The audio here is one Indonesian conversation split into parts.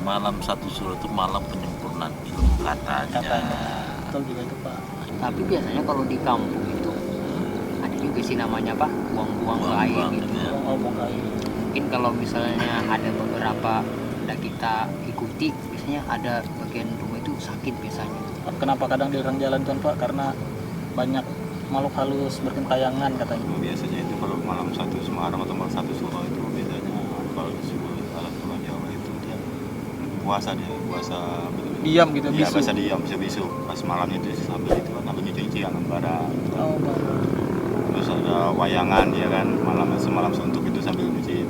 Malam satu suro itu malam penyempurnaan ilmu Katanya. Betul juga itu Pak. Tapi biasanya kalau di kampung itu ada juga sih namanya apa, buang-buang ke air Buang-buang, gitu. ya. Oh, buang air. Mungkin kalau misalnya ada beberapa udah kita ikuti, biasanya ada bagian rumah itu sakit biasanya. Kenapa kadang dilarang jalan kan Pak? Karena banyak makhluk halus berkentayangan katanya. Biasanya itu kalau malam satu Semarang atau malam satu Solo itu biasanya kalau di Solo alat orang Jawa itu dia puasa betul-betul. Diam gitu, Iya, bisu. biasa diam bisu. Pas malamnya itu sambil itu kan namanya cuci angin bara. Oh, Pak. Terus ada wayangan ya kan semalam suntuk itu sambil cuci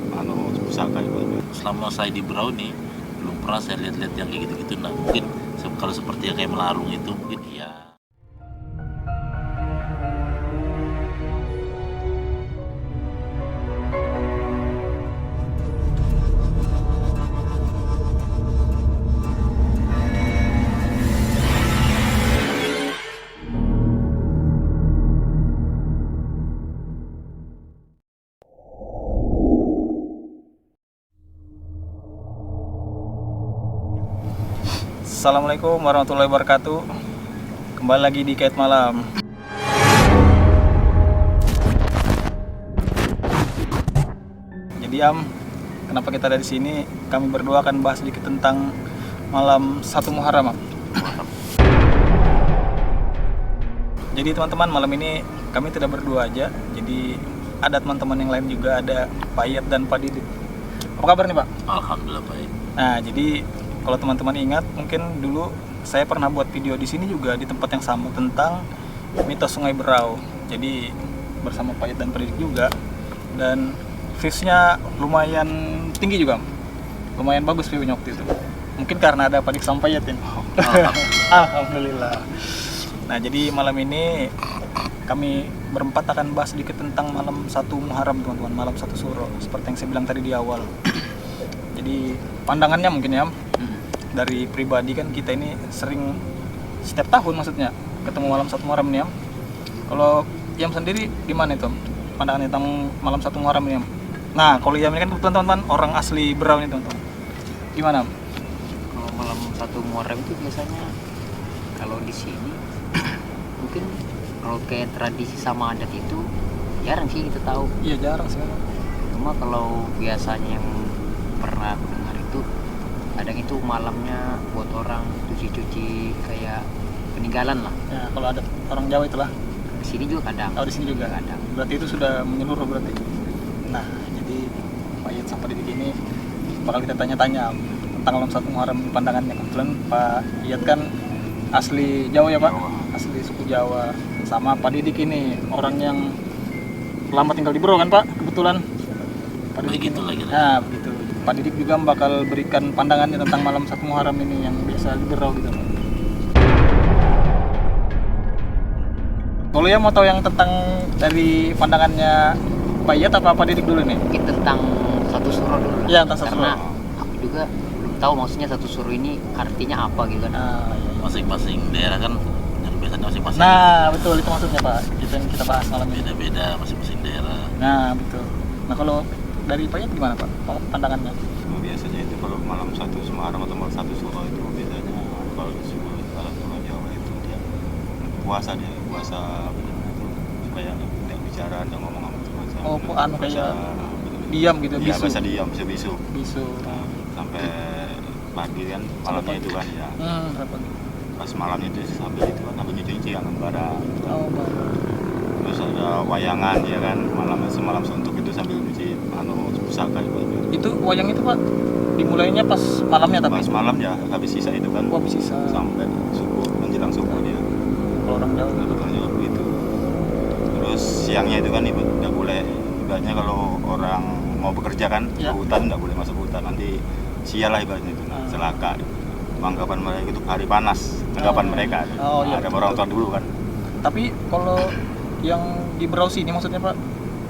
pusaka itu. Selama saya di Berau nih belum pernah saya lihat-lihat yang kayak gitu-gitu. Nah mungkin kalau seperti yang kayak melarung itu mungkin ya. Assalamualaikum warahmatullahi wabarakatuh. Kembali lagi di Kait Malam. Jadi kenapa kita ada di sini? Kami berdua akan bahas sedikit tentang malam 1 Muharram. Jadi teman-teman, malam ini kami tidak berdua aja. Jadi ada teman-teman yang lain juga, ada Pak Iyat dan Pak Didit. Apa kabar nih Pak? Alhamdulillah baik. Nah, jadi kalau teman-teman ingat, mungkin dulu saya pernah buat video di sini juga di tempat yang sama tentang mitos Sungai Berau. Jadi bersama Pak Iyat dan Pak Didit juga, dan viewsnya lumayan tinggi juga, lumayan bagus viewnya waktu itu. Mungkin karena ada Pak Dik sama Pak Iyat ini. Alhamdulillah. Nah, jadi malam ini kami berempat akan bahas sedikit tentang malam 1 Muharram teman-teman, malam 1 Suro, seperti yang saya bilang tadi di awal. Jadi pandangannya mungkin ya, dari pribadi kan kita ini sering setiap tahun maksudnya ketemu malam 1 Muharram nih ya. Kalau Yam sendiri gimana itu pandangannya tentang malam 1 Muharram nih Yam? Nah, kalau Yam ini kan teman-teman orang asli Berau nih teman-teman. Gimana? Kalau malam 1 Muharram itu biasanya kalau di sini mungkin kalau kayak tradisi sama adat itu jarang sih kita tahu. Iya, jarang sih. Cuma kalau biasanya yang pernah aku dengar itu kadang itu malamnya buat orang cuci-cuci kayak peninggalan lah. Ya, kalau ada orang Jawa itulah. Di sini juga kadang. Oh, di sini juga kadang. Berarti itu sudah menyeluruh berarti. Nah, jadi Pak Iyat sama Didik ini bakal kita tanya-tanya tentang malam 1 Muharram pandangannya. Kebetulan Pak Iyat kan asli Jawa ya Pak, asli suku Jawa. Sama Pak Didik ini orang yang lama tinggal di Berau kan Pak, kebetulan. Pak Didik Begitu lagi. Nah, begitu. Pak Didik juga bakal berikan pandangannya tentang malam 1 Muharram ini yang biasa di Berau gitu. Kalau ya mau tahu yang tentang dari pandangannya Pak Iyat apa Pak Didik dulu nih? Mungkin tentang satu suro dulu lah. Iya, tentang satu Karena suro. aku juga belum tahu maksudnya satu suro ini artinya apa gitu kan. Nah, iya. Masing-masing daerah kan yang biasanya masing-masing Nah, betul itu maksudnya Pak. Itu yang kita bahas malam ini. beda-beda masing-masing daerah. Nah, betul. Nah, kalau dari Pak Iyat gimana Pak pandangannya? Biasanya itu kalau malam satu Semarang atau malam satu Solo itu biasanya kalau di Solo alat orang Jawa itu dia puasa betul-betul supaya tidak bicara, tidak ngomong apa macam. Oh, anu kayak betul-betul. diam gitu, Iya, bisu. biasa diam bisu. Bisu. Nah, sampai pagi kan malamnya itu kan ya. Berapa? Pas malamnya itu sambil itu kan namanya cuci angin bara. Oh, Pak. Terus ada wayangan ya kan semalam suntuk itu sambil cuci pusaka itu. Itu wayang itu Pak dimulainya pas malamnya tapi Pas malam ya habis sisa itu kan habis sisa. sampai subuh menjelang subuh dia. Kalau orang Jawa itu. Betulnya begitu. Terus siangnya itu kan ibu nggak boleh, ibaratnya kalau orang mau bekerja kan Ya. ke hutan nggak boleh masuk hutan, nanti sial lah ibaratnya itu celaka. Anggapan mereka itu hari panas, anggapan mereka. Oh, iya, Ada betul. orang tua dulu kan. Tapi kalau yang di Berau sini maksudnya Pak,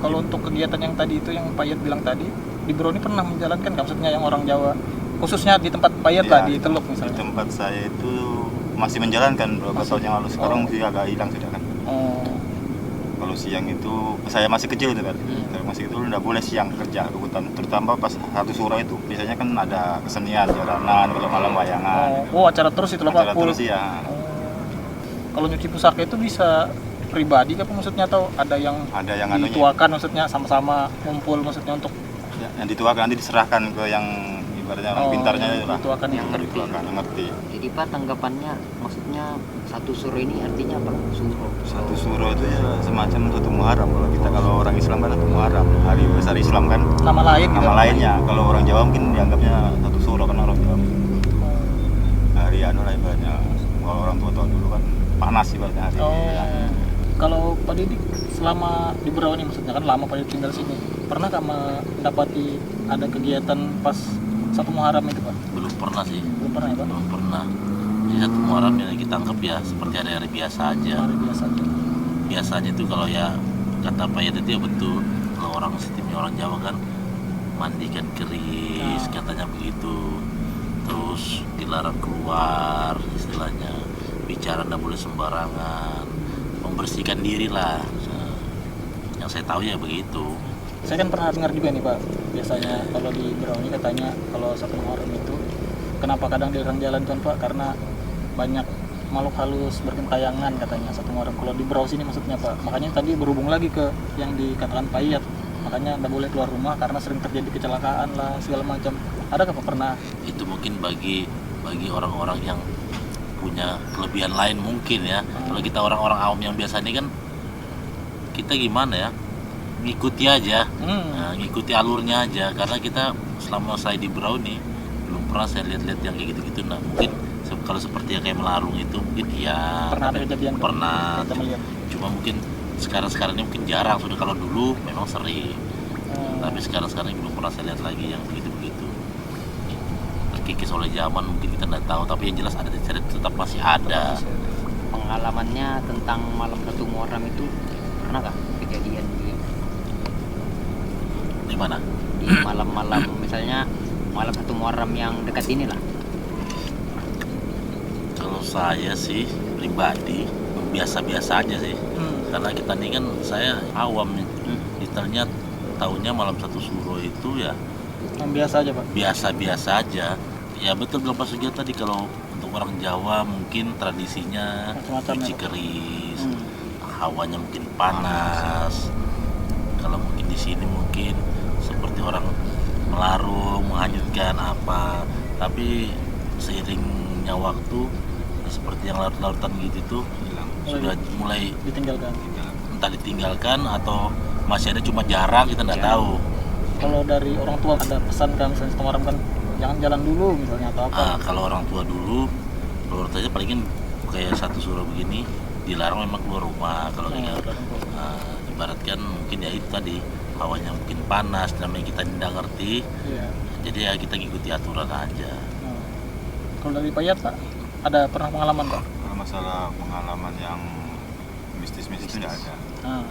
kalau untuk kegiatan yang tadi itu yang Pak Iyat bilang tadi, di Berau ini pernah menjalankan nggak? Maksudnya yang orang Jawa, khususnya di tempat Pak Iyat Iya, lah, di Teluk Di misalnya. tempat saya itu masih menjalankan beberapa tahun yang lalu, sekarang Oh. sih agak hilang sudah kan. Oh, Kalau kalau siang itu saya masih kecil itu kan, saya masih kecil nggak boleh siang kerja ke hutan, terutama pas satu suro itu biasanya kan ada kesenian jaranan, kalau malam wayangan, acara terus itu lah Pak. acara terus ya. Kalau nyuci pusaka itu bisa pribadi apa maksudnya, atau ada yang anunya, dituakan maksudnya sama-sama ngumpul maksudnya untuk yang dituakan nanti diserahkan ke yang ibaratnya orang pintarnya itu lah, dituakan yang ngerti. dituakan, yang ngerti. Jadi Pak, tanggapannya maksudnya satu suro ini artinya apa? Satu suro itu ya semacam satu Muharram. Kalau orang Islam kan satu Muharram, hari besar Islam kan. nama lain gitu. Nama lainnya. Kalau orang Jawa mungkin dianggapnya satu suro kan orang Jawa. Hari anu lah ibaratnya. Kalau orang tua dulu kan panas ibaratnya hari. Kalau Pak Didik selama di Berau ini maksudnya kan lama Pak Didik tinggal sini, pernah nggak mendapati ada kegiatan pas satu Muharram itu Pak? Belum pernah sih, Belum pernah ya Pak? belum pernah. Jadi satu Muharram yang kita anggap ya seperti hari-hari biasa aja. Hari biasa aja. Biasanya itu kalau ya kata Pak Yat itu ya betul, kalau orang sistemnya orang Jawa kan mandikan keris, katanya begitu. Terus dilarang keluar istilahnya, bicara nggak boleh sembarangan, membersihkan diri lah. Yang saya tahu ya begitu. Saya kan pernah dengar juga nih Pak, biasanya kalau di Berau ini katanya kalau satu Muharram itu kenapa kadang dilarang jalan kan Pak, karena banyak makhluk halus bergentayangan katanya satu Muharram. Kalau di Berau sini maksudnya Pak, makanya tadi berhubung lagi ke yang dikatakan Pak Iyat, makanya nggak boleh keluar rumah karena sering terjadi kecelakaan lah segala macam. Adakah Pak pernah? Itu mungkin bagi orang-orang yang punya kelebihan lain mungkin ya. Kalau kita orang-orang awam yang biasa ini kan kita gimana ya, ngikuti aja, nah, ngikuti alurnya aja, karena kita selama saya di Berau nih belum pernah saya lihat-lihat yang kayak gitu-gitu. Nah mungkin kalau seperti yang kayak melarung itu mungkin ya Pernah ada kejadian pernah, kita melihat. cuma mungkin sekarang ini mungkin jarang. Sudah kalau dulu memang sering, tapi sekarang ini belum pernah saya lihat lagi yang begitu-begitu. Terkikis oleh zaman mungkin kita nggak tahu, tapi yang jelas ada cerita tetap masih ada. Pengalamannya tentang malam satu Muharram itu pernah nggak kejadian Di mana? di malam-malam misalnya malam satu Muharram yang dekat ini lah? Kalau saya sih pribadi biasa-biasa aja sih, karena kita ini kan saya awam nih. Detailnya tahunya malam satu suro itu ya Yang biasa aja Pak. biasa-biasa aja. Ya betul Bapak Sugio tadi, kalau untuk orang Jawa mungkin tradisinya Macam-macam cuci ya, Pak. keris, hawanya mungkin panas. Kalau mungkin di sini mungkin seperti orang melarung, menghanyutkan apa. Tapi seiringnya waktu seperti yang laut-lautan gitu tuh sudah mulai Ditinggalkan. entah ditinggalkan atau masih ada, cuma jarang, kita nggak tahu. Kalau dari orang tua ada pesan kan misalnya satu Muharram kan jangan jalan dulu misalnya atau apa? Kalau orang tua dulu menurut saya palingan kayak satu suro begini dilarang memang keluar rumah. Kalau kayak ibaratkan mungkin ya itu tadi, hawanya mungkin panas, namanya kita tidak ngerti. Iya. Jadi ya kita ngikuti aturan aja. Kalau dari Pak Iyat Pak, ada pernah pengalaman Pak? Kalau masalah pengalaman yang mistis-mistis itu tidak ada. Nah,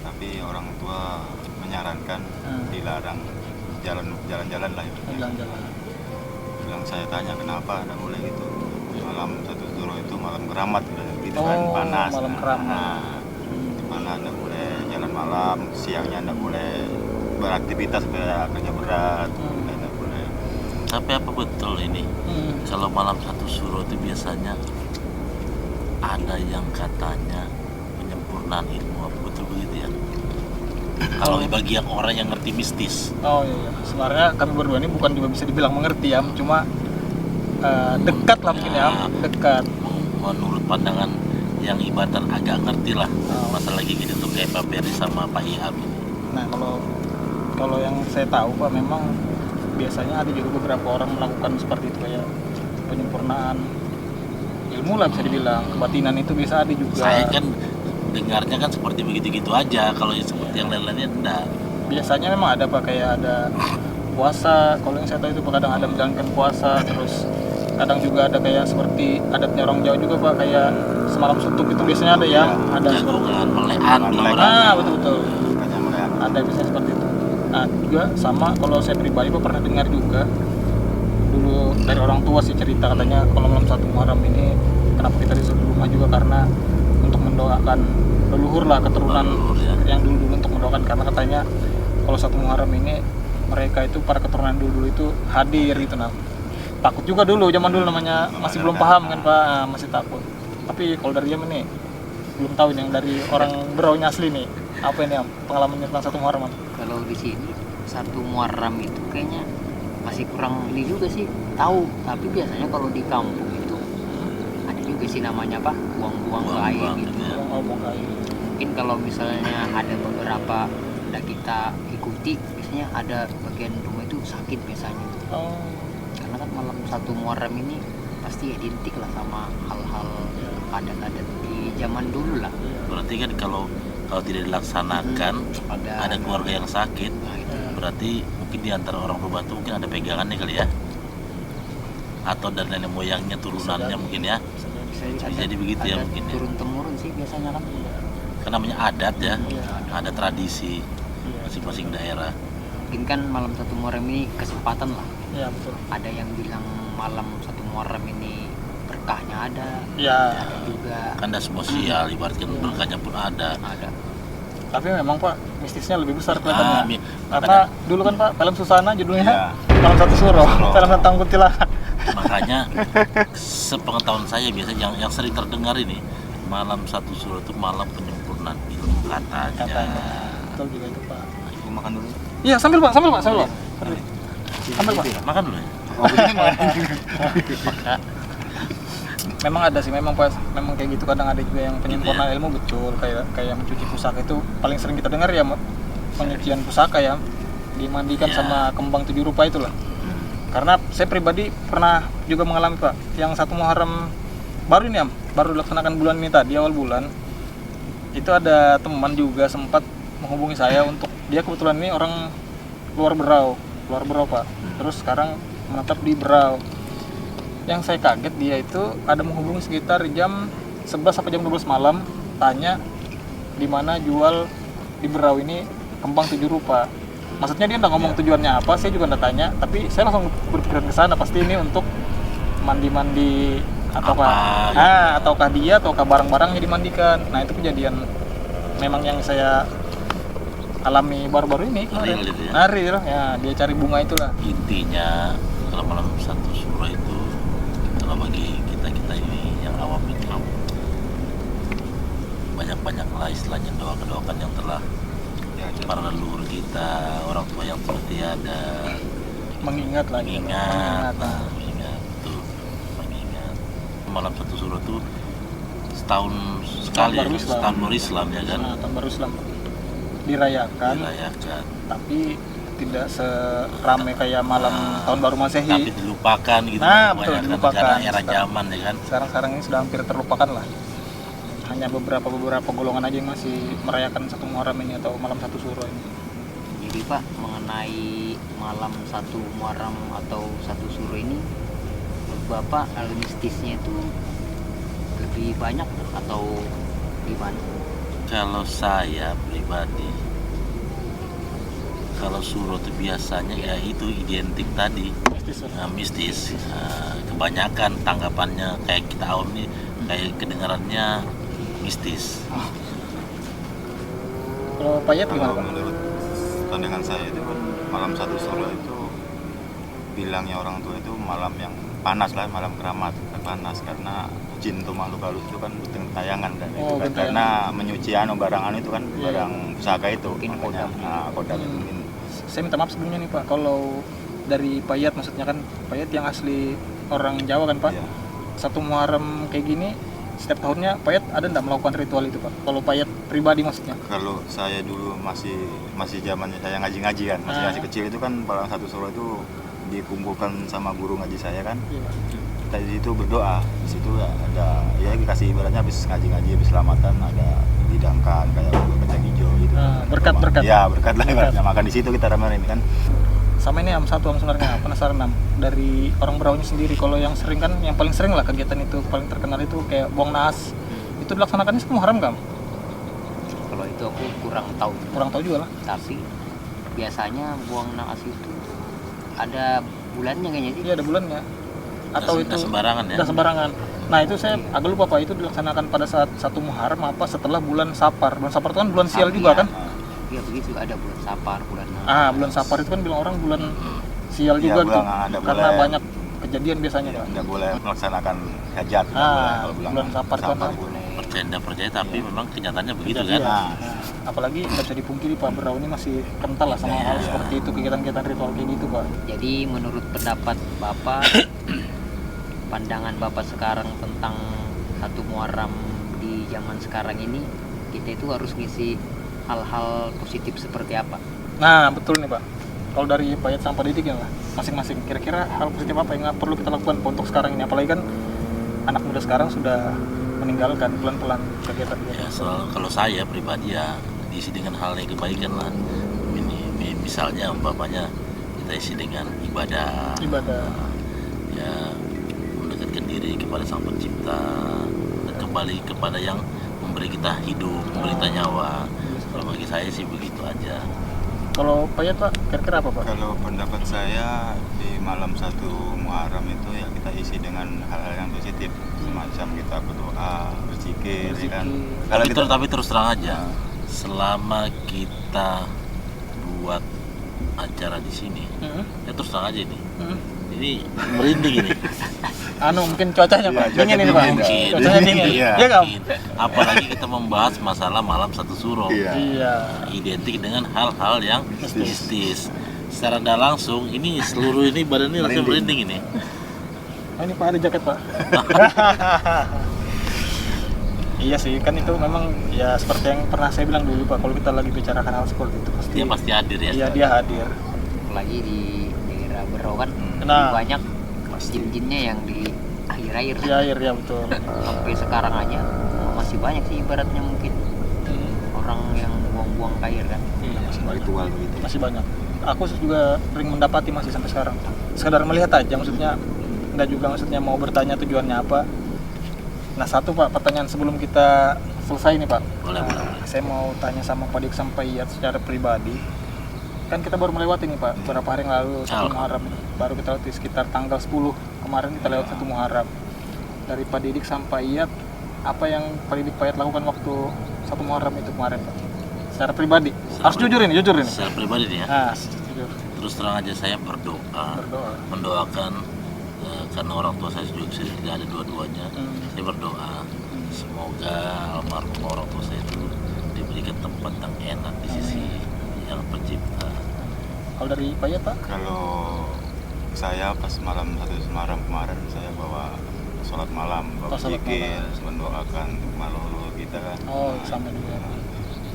tapi orang tua menyarankan dilarang jalan-jalan lah ya. Jalan-jalan. Bilang saya tanya kenapa tidak boleh gitu. Malam satu suro itu malam keramat gitu kan, panas. Malam keramat. Nah, di mana tidak boleh jalan malam, siangnya tidak boleh beraktivitas kayak kerja berat, tidak boleh. Tapi apa betul ini? Kalau malam satu suro itu biasanya ada yang katanya penyempurnaan ilmu, apa betul begitu ya? Kalau bagi yang orang yang ngerti mistis. Oh iya. Sebenarnya kami berdua ini bukan juga bisa dibilang mengerti ya, cuma dekat lah mungkin ya, dekat. Menurut pandangan yang ibaratkan agak ngerti lah masalah gitu tuh kayak Pak Peri sama Pak Ihab ini. Nah kalau yang saya tahu Pak, memang biasanya ada juga beberapa orang melakukan seperti itu, kayak penyempurnaan ilmu lah bisa dibilang, kebatinan itu bisa ada juga. Saya kan dengarnya kan seperti begitu-gitu aja, kalau seperti yang lain-lainnya enggak. Biasanya memang ada Pak, kayak ada puasa, kalau yang saya tahu itu Pak, kadang ada menjalankan puasa, terus kadang juga ada kayak seperti adatnya orang Jawa juga Pak, kayak semalam suntuk itu biasanya ada yang ada jagongan, melean orang. Betul. Ada biasanya seperti itu. Nah juga sama, kalau saya pribadi Pak pernah dengar juga dulu dari orang tua sih cerita, katanya kalau malam satu Muharram ini kenapa kita disuruh di rumah juga karena untuk mendoakan leluhur lah, keturunan Leluhur, ya. yang dulu-dulu untuk mendoakan, karena katanya kalau 1 Muharram ini mereka itu para keturunan dulu itu hadir gitu. Nah, takut juga dulu zaman dulu namanya masih belum paham kan Pak. Nah, masih takut. Tapi kalau dari Am ini belum tahu ini yang dari orang Beraunya asli nih, apa ini Am pengalamannya tentang 1 Muharram Am? Kalau di sini 1 Muharram itu kayaknya masih kurang ini juga sih tahu, tapi biasanya kalau di kampung itu ada juga sih namanya apa, buang-buang ke air Buang-buang, gitu. ya. Oh, mau kayak Mungkin kalau misalnya ada beberapa udah kita ikuti, biasanya ada bagian rumah itu sakit biasanya, oh, karena kan malam 1 Muharram ini pasti identik lah sama hal-hal adat-adat di zaman dulu lah. Berarti kan kalau tidak dilaksanakan ada keluarga yang sakit, Nah, itu. berarti mungkin di antara orang rumah itu mungkin ada pegangannya kali ya, atau dari nenek moyangnya turunannya mungkin ya, Bisa jadi begitu ya adat mungkin ya. turun temurun sih biasanya kan. Kan namanya adat ya, Iya. ada tradisi iya, masing-masing daerah. Mungkin kan malam 1 Muharram ini kesempatan lah. iya betul. Ada yang bilang malam 1 Muharram ini berkahnya ada Ya, juga Kan ada sosial, ibaratkan berkahnya pun ada. ada. tapi memang Pak mistisnya lebih besar kelihatannya. Ah, Karena dulu kan Pak film Susana judulnya Iya. Malam 1 Suro, Suro. film tentang kuntilanak. Makanya sepengetahuan saya biasanya yang sering terdengar ini malam 1 Suro itu malam penyempurnaan ilmu katanya. Katanya. Betul juga itu Pak. Ibu makan dulu. Iya sambil Pak. Sambil. Sambil Pak. Makan dulu ya. Memang ada sih, memang kayak gitu, kadang ada juga yang penyempurnaan ilmu, betul, kayak mencuci pusaka itu paling sering kita dengar ya, penyucian pusaka ya, dimandikan Ya. sama kembang 7 rupa itulah. Karena saya pribadi pernah juga mengalami Pak, yang 1 Muharram baru ini baru dilaksanakan bulan ini tadi, awal bulan itu ada teman juga sempat menghubungi saya untuk, dia kebetulan ini orang luar Berau Pak, terus sekarang menetap di Berau. Yang saya kaget, dia itu ada menghubungi sekitar jam 11 sampai jam 12 malam, tanya di mana jual di Berau ini kembang 7 rupa. Maksudnya dia nggak ngomong tujuannya apa, saya juga nggak tanya, tapi saya langsung berpikiran ke sana, pasti ini untuk mandi-mandi ataukah Apa, ataukah dia ataukah barang-barangnya dimandikan. Nah, itu kejadian memang yang saya alami baru-baru ini kemarin. Real itu ya? Nah, real ya, dia cari bunga itulah. Intinya kalau malam 1 Suro itu, kalau bagi kita ini yang awam itu banyak-banyaklah istilahnya doakan yang telah para leluhur kita, orang tua yang telah tiada, Mengingat lagi. mengingat Nah, tuh, mengingat malam 1 Suro itu setahun sekali, baru Islam. setahun baru Islam ya kan, Nah, tahun baru Islam dirayakan, dirayakan, tapi tidak seramai kayak malam tahun baru Masehi. tapi dilupakan gitu. Nah, betul, kebanyakan dilupakan. negara era Sekarang. zaman ya kan. Sekarang ini sudah hampir terlupakan lah. Hanya beberapa golongan aja yang masih merayakan 1 Muharram ini atau malam 1 Suro ini. Jadi Pak, mengenai malam 1 Muharram atau 1 Suro ini, menurut Bapak hal mistisnya itu lebih banyak atau gimana? Kalau saya pribadi, kalau Suro itu biasanya ya itu identik tadi mistis. Kebanyakan tanggapannya kayak kita awam nih, kayak kedengarannya mistis. Kalau Payet gimana Kalau Pak? menurut pandangan saya itu kan malam 1 Suro itu bilangnya orang tua itu malam yang panas lah, malam keramat, panas karena jin atau makhluk halus itu kan tayangan kan, itu Oh, kan gentayangan. karena menyuci barangan itu kan, Iya. barang pusaka itu Mungkin makanya kodam. kodam itu mungkin Saya minta maaf sebelumnya nih Pak, kalau dari Payet, maksudnya kan Payet yang asli orang Jawa kan Pak. iya. 1 Muharram kayak gini setiap tahunnya Payet ada nggak melakukan ritual itu Pak? Kalau Payet pribadi maksudnya? Kalau saya dulu masih zamannya saya ngaji-ngaji kan, masih kecil itu kan malam 1 Suro itu dikumpulkan sama guru ngaji saya kan, kita di situ berdoa, di situ ada ya dikasih ibaratnya habis ngaji habis selamatan ada didangkan kayak kacang hijau gitu. Berkat. Ya berkat lah Berkat. ibaratnya, makan di situ kita ramein kan. Sama ini sebenarnya penasaran dari orang Beraunya sendiri, kalau yang sering kan, yang paling sering lah kegiatan itu paling terkenal itu kayak buang naas, itu dilaksanakannya 1 Muharram kan? Kalau itu aku kurang tahu juga lah. tapi biasanya buang naas itu ada bulannya kayaknya sih. Iya, ada bulannya. Atau Nggak itu sembarangan ya. udah sembarangan. Nah itu saya agak lupa Pak, itu dilaksanakan pada saat 1 Muharram apa setelah bulan Safar. Bulan Safar itu kan bulan sial juga kan? Iya begitu, ada bulan Safar, bulan Bulan Safar itu kan bilang orang bulan sial Iya, juga tuh, ada karena boleh. banyak kejadian biasanya Pak. Nggak boleh melaksanakan hajat, nggak boleh kalau bulan Safar kan itu. percaya tapi memang kenyataannya begitu Kejadian. kan. Nah, apalagi nggak bisa dipungkiri Pak, Berau ini masih kental lah sama hal seperti itu, kegiatan-kegiatan ritual kayak gitu Pak. Jadi menurut pendapat Bapak, pandangan Bapak sekarang tentang 1 Muharram di zaman sekarang ini, kita itu harus ngisi hal-hal positif seperti apa? Nah betul nih Pak, kalau dari Pak Yat sama Pak Didik ya lah, masing-masing kira-kira hal positif apa yang perlu kita lakukan Pak untuk sekarang ini, apalagi kan anak muda sekarang sudah meninggalkan pelan-pelan kegiatan Ya soal kalau saya pribadi ya diisi dengan hal yang kebaikan lah. Misalnya umpamanya kita isi dengan ibadah, ya mendekatkan diri kepada Sang Pencipta dan kembali kepada yang memberi kita hidup, memberi kita nyawa. Kalau bagi saya sih begitu aja. Kalau Pak Yat Pak, kira-kira apa Pak? Kalau pendapat saya di malam 1 Muharram itu ya kita isi dengan hal-hal yang positif, semacam kita berdoa, berzikir, ya kan. Kalau kita Tapi terus terang aja, selama kita buat acara di sini, ya terus terang aja ini. Ini merinding ini. Mungkin cuacanya Pak, Iya, dingin ini cuaca Pak. dingin. Cuacanya dingin. Iya. Iya nggak? Mungkin. Apalagi kita membahas masalah malam 1 Suro. Iya. Identik dengan hal-hal yang mistis. Secara tidak langsung, ini seluruh ini badan ini langsung merinding ini. Ini Pak ada jaket Pak. Iya sih, kan itu memang ya seperti yang pernah saya bilang dulu Pak, kalau kita lagi bicarakan hal seperti itu pasti Dia pasti hadir ya. Iya, dia hadir. Apalagi di daerah Berau kan Nah. lebih banyak jin-jinnya yang di air-air. Di air ya betul. Sampai sekarang aja masih banyak sih ibaratnya mungkin orang yang buang-buang ke air kan. ritual begitu. Masih banyak. Aku juga sering mendapati masih sampai sekarang. Sekedar melihat aja, maksudnya enggak juga maksudnya mau bertanya tujuannya apa. Nah satu Pak, pertanyaan sebelum kita selesai nih Pak. Boleh. Saya mau tanya sama Pak Dik sampai Iyat secara pribadi. Kan kita baru melewati nih Pak, beberapa hari yang lalu 1 Muharram. Baru kita lewati sekitar tanggal 10 kemarin kita lewat 1 Muharram. Dari Pak Didik sampai Iyat, apa yang Pak Didik Pak Iyat lakukan waktu 1 Muharram itu kemarin Pak? Secara pribadi. Harus jujur ini. Secara pribadi nih ya. Nah, jujur. Terus terang aja saya berdoa. Mendoakan karena orang tua saya juga tidak ada dua-duanya. Saya berdoa semoga almarhum orang tua saya itu diberikan tempat yang enak di sisi Yang Pencipta. Kalau dari Pak Iyat Pak? Kalau saya pas malam 1 Muharram kemarin saya bawa sholat malam, bawa sholat zikir, mendoakan malu kita kan. Oh, sama juga.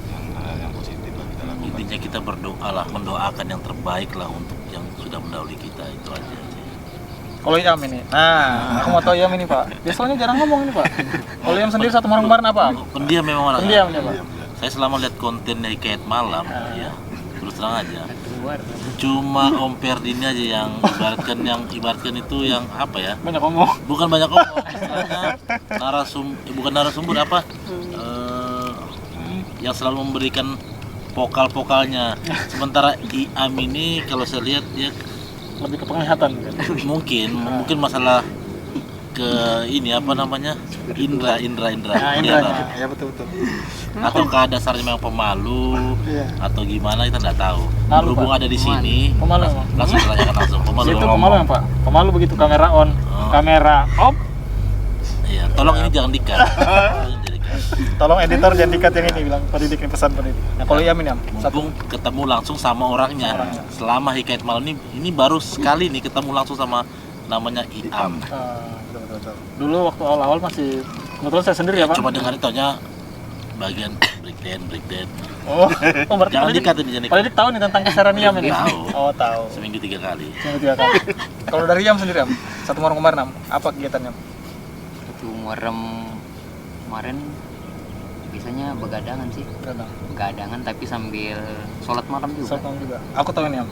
Yang hal yang positif lah kita lakukan. Intinya kita berdoa lah, mendoakan yang terbaik lah untuk yang sudah mendahului kita, itu aja sih. Kalau Iam ini, nah aku mau tahu Iam ini Pak. Dia soalnya jarang ngomong ini Pak. Kalau Iam sendiri 1 Muharram kemarin apa? Pendiam memang orang. Pendiam dia Pak. Saya selama lihat kontennya Hikayat Malam, ya terus terang aja. Keluar. Cuma Om Perdini aja yang ibaratkan itu yang apa ya? Banyak ngomong. Bukan banyak ngomong, istilahnya bukan narasumber apa? Yang selalu memberikan vokal-vokalnya. Sementara Iam ini kalau saya lihat dia Lebih ke penglihatan mungkin masalah ke ini apa namanya? Indra. Nah, penglihatan. ya betul. Atau dasarnya memang pemalu Iya. atau gimana kita nggak tahu. Malu, Berhubung Pak. ada di sini, Pemalu emang. langsung tanyakan langsung. Pemalu. Itu ngomong. pemalu ya Pak. Pemalu begitu kamera on, kamera off. Iya, tolong ini jangan di-cut. Tolong editor jangan dikat yang ini bilang Pak Didik ini pesan Pak Didik. Nah kalau Iam ini Am, Mumpung ketemu langsung sama orangnya. Selama Hikayat Malam ini baru sekali nih ketemu langsung sama namanya Iam. Betul. Dulu waktu awal-awal masih kebetulan saya sendiri ya Pak. Coba dengar itu aja bagian breakdown. Oh berarti Jangan Pak Didik- di-cut ini, jangan Pak Didik tahu nih tentang keseran Iam ini. Tahu. Oh tahu. Seminggu 3 kali. Kalau dari Iam sendiri Am, 1 Muharram kemarin Am, apa kegiatannya? 1 Muharram kemarin biasanya begadangan sih. Begadangan tapi sambil sholat malam juga. Sholat malam juga. Aku tahu ini Am.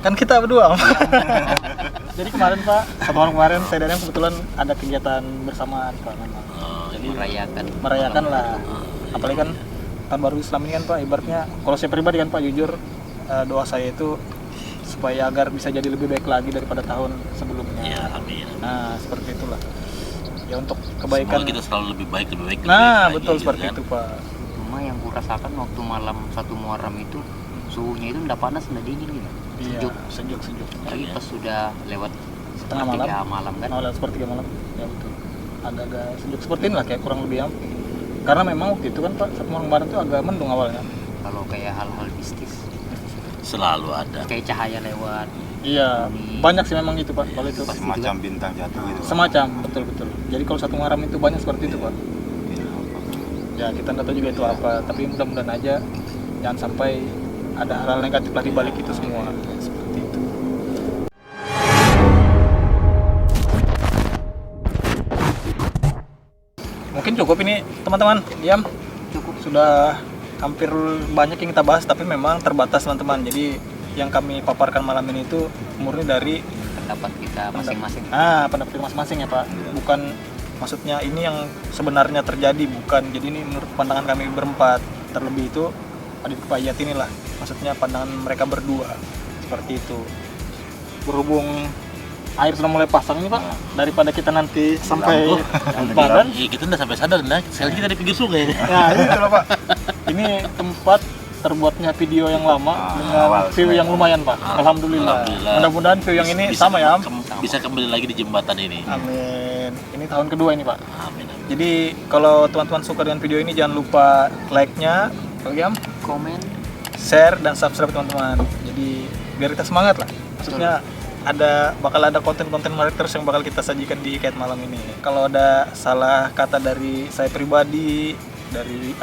Kan kita berdua Am. Jadi kemarin Pak, 1 Muharram kemarin saya dan Iam kebetulan ada kegiatan bersamaan Pak memang. Jadi Merayakan lah. Apalagi kan tahun baru Islam ini kan Pak, ibaratnya kalau saya pribadi kan Pak jujur doa saya itu supaya agar bisa jadi lebih baik lagi daripada tahun sebelumnya. Iya, amin. Nah seperti itulah. ya untuk kebaikan. Semoga kita selalu lebih baik lebih Nah, baik betul lagi, seperti kan? itu, Pak. Cuma yang kurasakan waktu malam 1 Muharram itu suhunya itu nggak panas, nggak dingin gitu. Iya, Sejuk. sejuk. Tapi Iya. pas sudah lewat Setengah malam. malam kan. Malam sepertiga malam. Ya betul. Agak-agak sejuk seperti ini lah kayak kurang lebih karena memang waktu itu kan Pak, satu malam kemarin itu agak mendung awalnya. Kalau kayak hal-hal mistis, Selalu ada. kayak cahaya lewat. Iya, banyak sih memang itu Pak. Kalau itu Semacam bintang jatuh gitu. semacam betul. Jadi kalau satu Muharram itu banyak seperti itu Pak. Ya kita nggak tahu juga itu apa, tapi mudah-mudahan aja jangan sampai ada hal-hal negatif lah di balik itu semua. Seperti itu. Mungkin cukup ini teman-teman, diam. Cukup. Sudah hampir banyak yang kita bahas, tapi memang terbatas teman-teman. Jadi yang kami paparkan malam ini itu murni dari Pendapat kita masing-masing. pendapat kita masing-masing ya Pak. Bukan maksudnya ini yang sebenarnya terjadi, bukan. Jadi ini menurut pandangan kami berempat. Terlebih itu Adit Pak Iyat inilah, maksudnya pandangan mereka berdua seperti itu. Berhubung air sudah mulai pasang nih Pak, daripada kita nanti sampai badan. Iya, kita udah sampai sadar nah, sekarang kita di pinggir sungai. Nah ini loh Pak, ini tempat terbuatnya video yang lama dengan awal view yang lumayan Pak. Alhamdulillah. Mudah-mudahan view yang ini sama ya. Bisa kembali lagi di jembatan ini. Amin. Ini tahun kedua ini Pak. Amin. Jadi kalau teman-teman suka dengan video ini jangan lupa like-nya, Yam, Komen. share dan subscribe teman-teman. Jadi biar kita semangat lah. Maksudnya bakal ada konten-konten menarik terus yang bakal kita sajikan di Kait Malam ini. Kalau ada salah kata dari saya pribadi, dari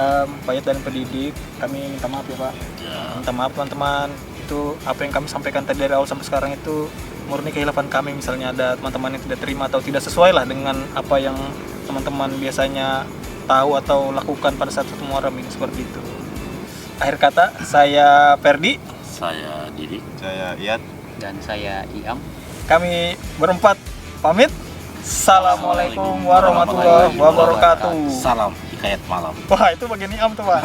Payet dan pendidik, kami minta maaf ya Pak. Ya. Minta maaf teman-teman. Itu apa yang kami sampaikan tadi dari awal sampai sekarang itu murni kehilafan kami. Misalnya ada teman-teman yang tidak terima atau tidak sesuai lah dengan apa yang teman-teman biasanya tahu atau lakukan pada saat satu Muharram ini, seperti itu. Akhir kata, saya Ferdi, Saya Didi. Saya Iyat. Dan saya Iam. kami berempat pamit. Assalamualaikum warahmatullahi wabarakatuh. Salam hikayat malam. Wah itu bagian Iam tuh Pak.